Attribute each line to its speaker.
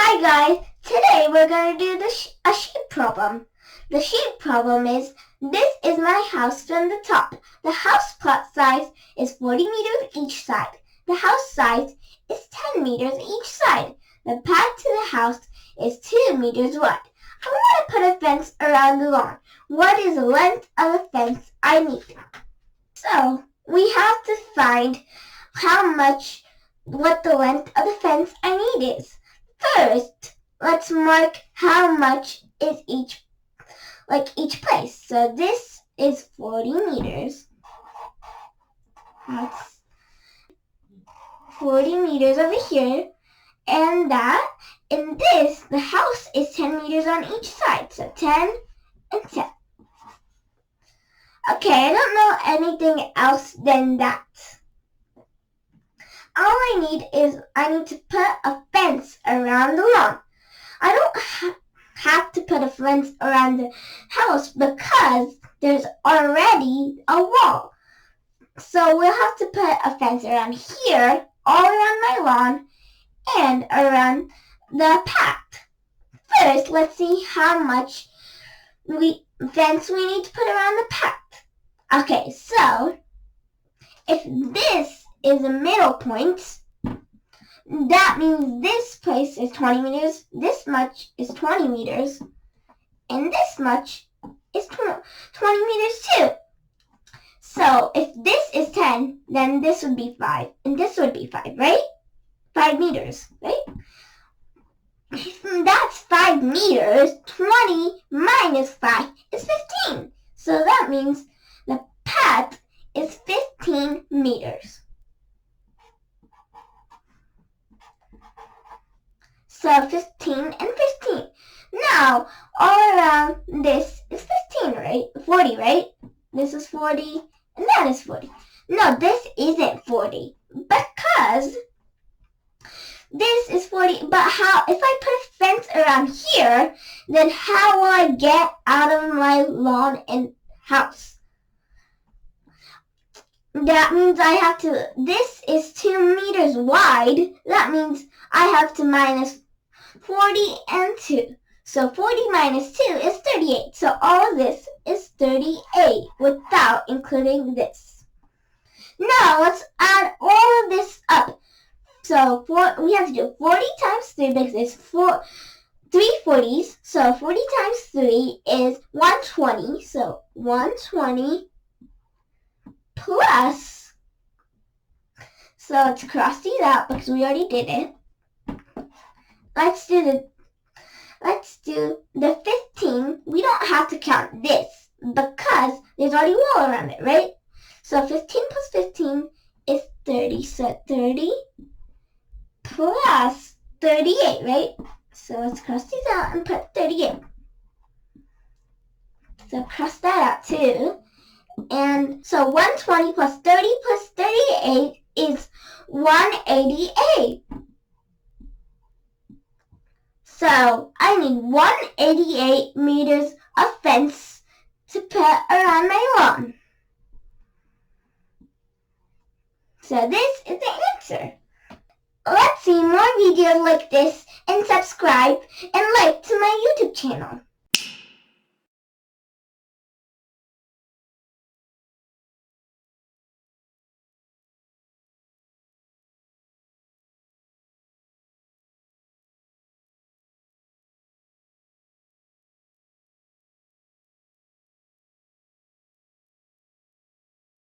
Speaker 1: Hi guys, today we're going to do a shape problem. The shape problem is, this is my house from the top. The house plot size is 40 meters each side. The house size is 10 meters each side. The path to the house is 2 meters wide. I want to put a fence around the lawn. What is the length of the fence I need? So, we have to find what the length of the fence I need is. First, let's mark how much is each place. So this is 40 meters. That's 40 meters over here. And the house is 10 meters on each side. So 10 and 10. Okay, I don't know anything else than that. All I need to put a fence around the lawn. I don't have to put a fence around the house because there's already a wall. So we'll have to put a fence around here, all around my lawn, and around the path. First, let's see how much fence we need to put around the path. Okay, so if this is a middle point, that means this place is 20 meters, this much is 20 meters, and this much is 20 meters too. So if this is 10, then this would be 5, and this would be 5, right? 5 meters, right? That's 5 meters. 20 minus 5 is 15. So that means the path is 15 meters. So 15 and 15. Now, all around this is 15, right? 40, right? This is 40, and that is 40. No, this isn't 40, because this is 40. But if I put a fence around here, then how will I get out of my lawn and house? That means this is 2 meters wide. That means I have to minus 40 and 2. So 40 minus 2 is 38. So all of this is 38 without including this. Now let's add all of this up. So we have to do 40 times 3 because there's 3 40s. So 40 times 3 is 120. So 120 plus. So let's cross these out because we already did it. Let's do the 15. We don't have to count this because there's already a wall around it, right? So 15 plus 15 is 30. So 30 plus 38, right? So let's cross these out and put 38. So cross that out too. And so 120 plus 30 plus 38 is 188. So I need 188 meters of fence to put around my lawn. So this is the answer. Let's see more videos like this and subscribe and like to my YouTube channel.